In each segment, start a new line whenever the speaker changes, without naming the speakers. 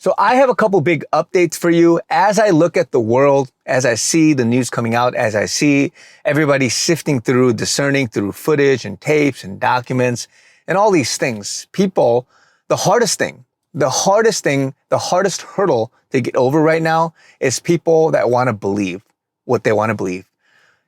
So I have a couple big updates for you as I look at the world, as I see the news coming out, as I see everybody sifting through, discerning through footage and tapes and documents and all these things. People, the hardest hurdle to get over right now is people that want to believe what they want to believe.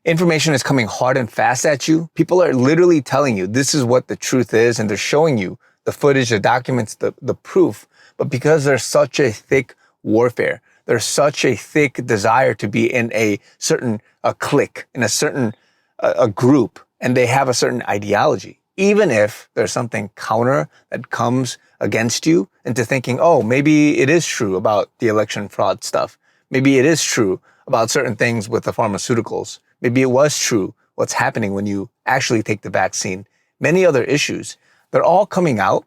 Information is coming hard and fast at you. People are literally telling you this is what the truth is, and they're showing you the footage, the documents, the proof. But because there's such a thick warfare, there's such a thick desire to be in a certain clique, in a certain a group, and they have a certain ideology. Even if there's something counter that comes against you into thinking, oh, maybe it is true about the election fraud stuff. Maybe it is true about certain things with the pharmaceuticals. Maybe it was true what's happening when you actually take the vaccine. Many other issues, they're all coming out.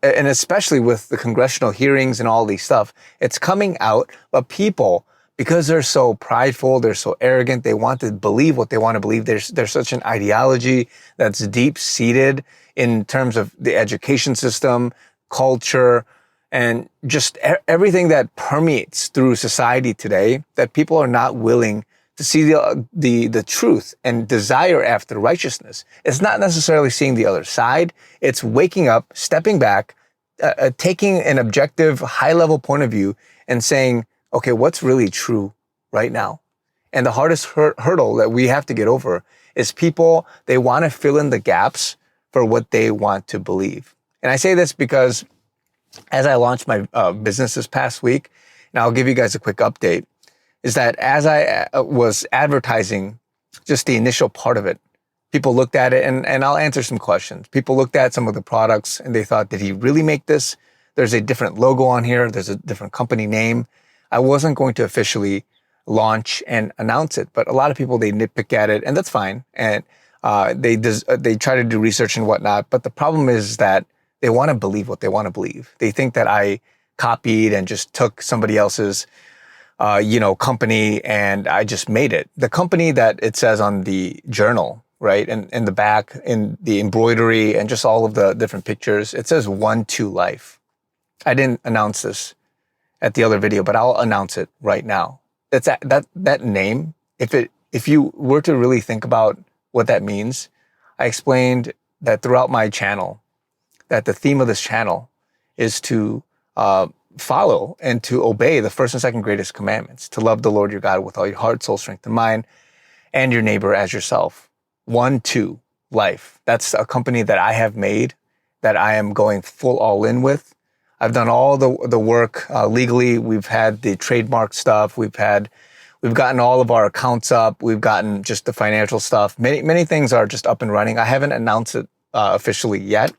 And especially with the congressional hearings and all these stuff, it's coming out, but people, because they're so prideful, they're so arrogant, they want to believe what they want to believe. There's such an ideology that's deep-seated in terms of the education system, culture, and just everything that permeates through society today, that people are not willing to see the truth and desire after righteousness. It's not necessarily seeing the other side. It's waking up, stepping back, taking an objective, high-level point of view and saying, okay, what's really true right now? And the hardest hurdle that we have to get over is people, they want to fill in the gaps for what they want to believe. And I say this because as I launched my business this past week, and I'll give you guys a quick update, is that as I was advertising just the initial part of it, people looked at it, and I'll answer some questions. People looked at some of the products and they thought, did he really make this? There's a different logo on here. There's a different company name. I wasn't going to officially launch and announce it, but a lot of people, they nitpick at it, and that's fine. And they try to do research and whatnot. But the problem is that they want to believe what they want to believe. They think that I copied and just took somebody else's company, and I just made it. The company that it says on the journal, right, and in the back, in the embroidery and just all of the different pictures, it says 1-2 Life. I didn't announce this at the other video, but I'll announce it right now. That name, if you were to really think about what that means, I explained that throughout my channel, that the theme of this channel is to follow and to obey the first and second greatest commandments, to love the Lord your God with all your heart, soul, strength, and mind, and your neighbor as yourself. 1-2 Life. That's a company that I have made, that I am going full all in with. I've done all the work legally. We've had the trademark stuff. We've gotten all of our accounts up. We've gotten just the financial stuff. Many things are just up and running. I haven't announced it officially yet,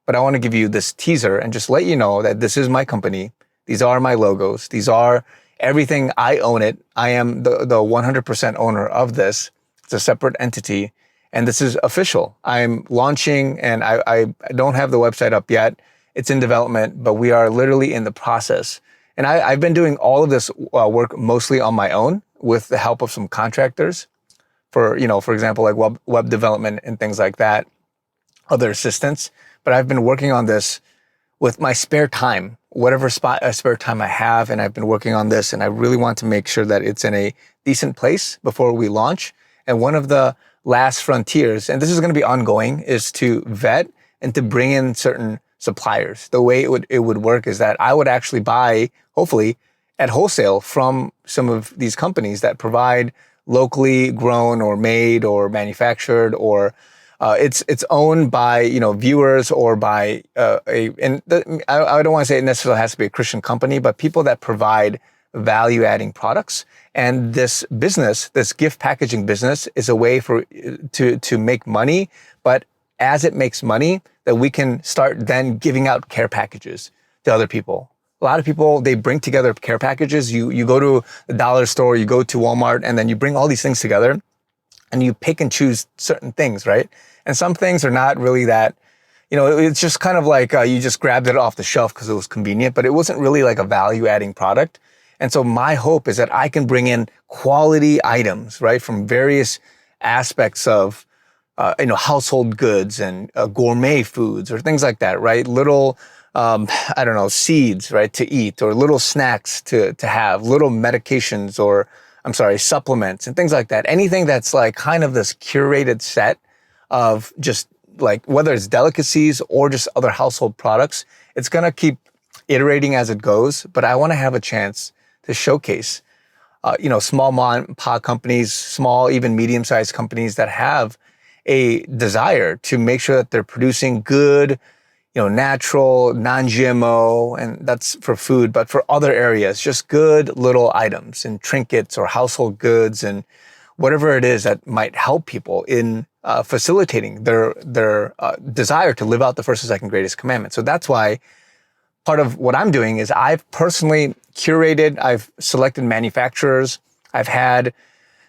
but I want to give you this teaser and just let you know that this is my company. These are my logos. These are everything. I own it. I am the 100% owner of this. It's a separate entity, and this is official. I'm launching, and I don't have the website up yet. It's in development, but we are literally in the process. And I've been doing all of this work mostly on my own with the help of some contractors for example, like web development and things like that, other assistants. But I've been working on this with my spare time, whatever spare time I have, and I've been working on this, and I really want to make sure that it's in a decent place before we launch. And one of the last frontiers, and this is going to be ongoing, is to vet and to bring in certain suppliers. The way it would work is that I would actually buy, hopefully, at wholesale from some of these companies that provide locally grown or made or manufactured, or it's owned by viewers or by I don't want to say it necessarily has to be a Christian company, but people that provide value-adding products. And this business, this gift packaging business, is a way to make money, but as it makes money, that we can start then giving out care packages to other people. A lot of people, they bring together care packages. You go to the dollar store, you go to Walmart, and then you bring all these things together and you pick and choose certain things, right? And some things are not really that, it's just kind of like you just grabbed it off the shelf because it was convenient, but it wasn't really like a value-adding product. And so my hope is that I can bring in quality items, right, from various aspects of household goods and gourmet foods or things like that, right? Little I don't know, seeds, right, to eat, or little snacks to have, little medications, or I'm sorry, supplements and things like that. Anything that's like kind of this curated set of just like whether it's delicacies or just other household products, it's gonna keep iterating as it goes. But I want to have a chance to showcase, small mom and pop companies, small, even medium-sized companies that have a desire to make sure that they're producing good, natural, non-GMO, and that's for food, but for other areas, just good little items and trinkets or household goods and whatever it is that might help people in facilitating their desire to live out the first and second greatest commandment. So that's why part of what I'm doing is I've personally curated, I've selected manufacturers, I've had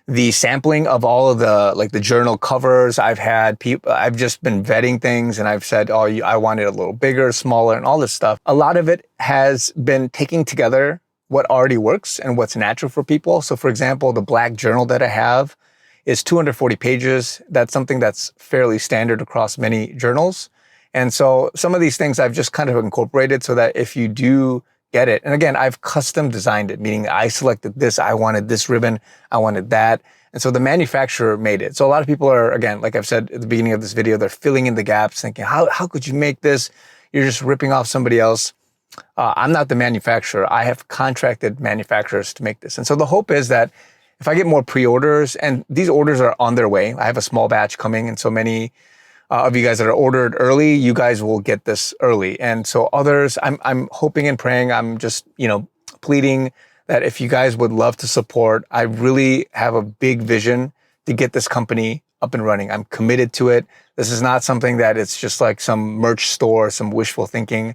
the sampling of all of the journal covers. I've had people, I've just been vetting things and I've said, oh, I want it a little bigger, smaller, and all this stuff. A lot of it has been taking together what already works and what's natural for people. So for example, the black journal that I have is 240 pages. That's something that's fairly standard across many journals. And so some of these things I've just kind of incorporated so that if you do get it, and again, I've custom designed it, meaning I selected this, I wanted this ribbon, I wanted that. And so the manufacturer made it. So a lot of people are, again, like I've said at the beginning of this video, they're filling in the gaps thinking, how could you make this? You're just ripping off somebody else. I'm not the manufacturer. I have contracted manufacturers to make this. And so the hope is that if I get more pre-orders, and these orders are on their way, I have a small batch coming, and so many of you guys that are ordered early, you guys will get this early. And so others, I'm hoping and praying, I'm just, pleading that if you guys would love to support, I really have a big vision to get this company up and running. I'm committed to it. This is not something that it's just like some merch store, some wishful thinking.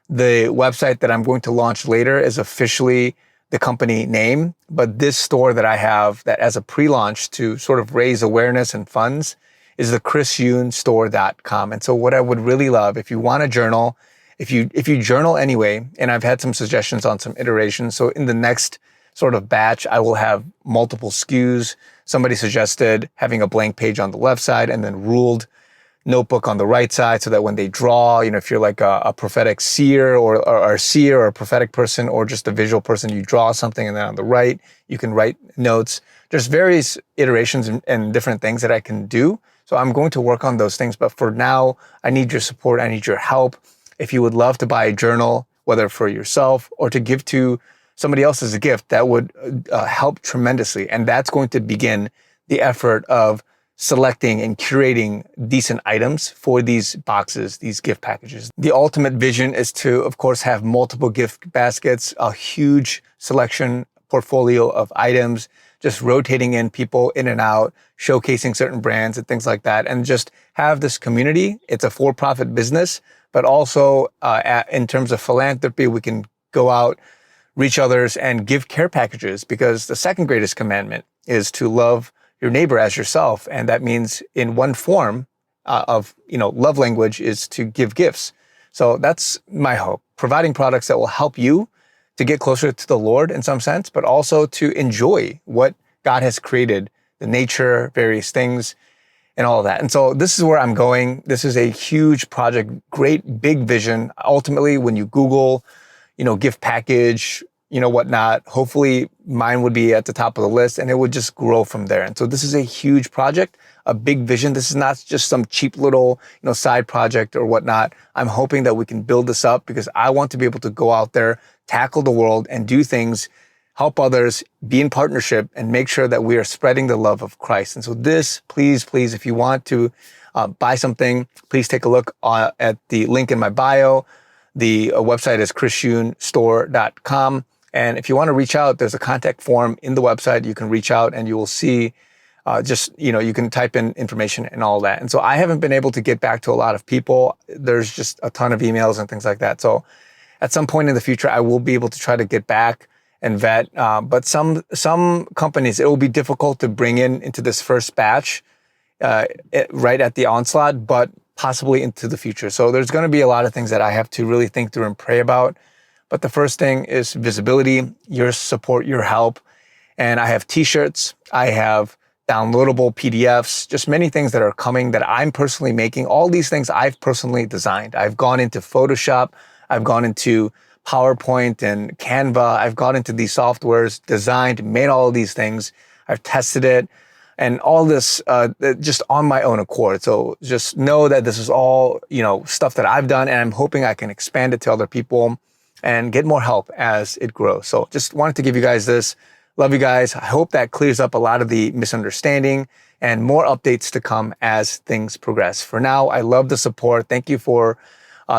The website that I'm going to launch later is officially the company name, but this store that I have that as a pre-launch to sort of raise awareness and funds is the chrisyounstore.com. And so what I would really love, if you want to journal, if you journal anyway, and I've had some suggestions on some iterations. So in the next sort of batch, I will have multiple SKUs. Somebody suggested having a blank page on the left side and then ruled notebook on the right side so that when they draw, if you're like a prophetic seer or a seer or a prophetic person or just a visual person, you draw something and then on the right, you can write notes. There's various iterations and different things that I can do. So I'm going to work on those things. But for now, I need your support. I need your help. If you would love to buy a journal, whether for yourself or to give to somebody else as a gift, that would help tremendously. And that's going to begin the effort of selecting and curating decent items for these boxes, these gift packages. The ultimate vision is to, of course, have multiple gift baskets, a huge selection portfolio of items, just rotating in people in and out, showcasing certain brands and things like that, and just have this community. It's a for-profit business, but also in terms of philanthropy, we can go out, reach others, and give care packages, because the second greatest commandment is to love your neighbor as yourself. And that means in one form of, love language is to give gifts. So that's my hope, providing products that will help you to get closer to the Lord in some sense, but also to enjoy what God has created, the nature, various things, and all of that. And so this is where I'm going. This is a huge project, great big vision. Ultimately, when you Google, gift package, whatnot, hopefully mine would be at the top of the list and it would just grow from there. And so this is a huge project, a big vision. This is not just some cheap little, side project or whatnot. I'm hoping that we can build this up because I want to be able to go out there, tackle the world and do things, help others, be in partnership and make sure that we are spreading the love of Christ. And so this, please, if you want to buy something, please take a look at the link in my bio. The website is chrisyounstore.com. And if you want to reach out, there's a contact form in the website. You can reach out and you will see you can type in information and all that. And so I haven't been able to get back to a lot of people. There's just a ton of emails and things like that. So at some point in the future, I will be able to try to get back and vet. But some companies, it will be difficult to bring into this first batch right at the onslaught, but possibly into the future. So there's going to be a lot of things that I have to really think through and pray about. But the first thing is visibility, your support, your help. And I have t-shirts, I have downloadable PDFs, just many things that are coming that I'm personally making. All these things I've personally designed. I've gone into Photoshop, I've gone into PowerPoint and Canva. I've gone into these softwares, designed, made all of these things. I've tested it and all this just on my own accord. So just know that this is all, stuff that I've done, and I'm hoping I can expand it to other people and get more help as it grows. So just wanted to give you guys this. Love you guys. I hope that clears up a lot of the misunderstanding, and more updates to come as things progress. For now, I love the support. Thank you for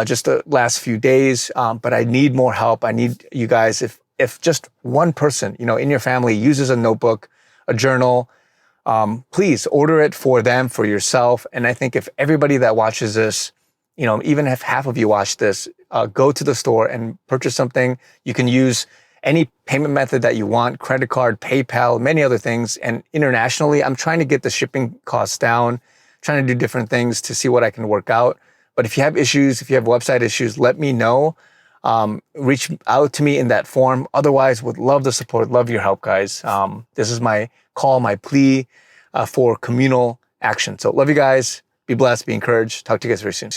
just the last few days, but I need more help. I need you guys. If just one person, in your family uses a notebook, a journal, please order it for them, for yourself. And I think if everybody that watches this, even if half of you watch this, go to the store and purchase something. You can use any payment method that you want, credit card, PayPal, many other things. And internationally, I'm trying to get the shipping costs down, trying to do different things to see what I can work out. But if you have issues, if you have website issues, let me know. Reach out to me in that form. Otherwise, would love the support, love your help, guys. This is my call, my plea for communal action. So love you guys. Be blessed, be encouraged. Talk to you guys very soon.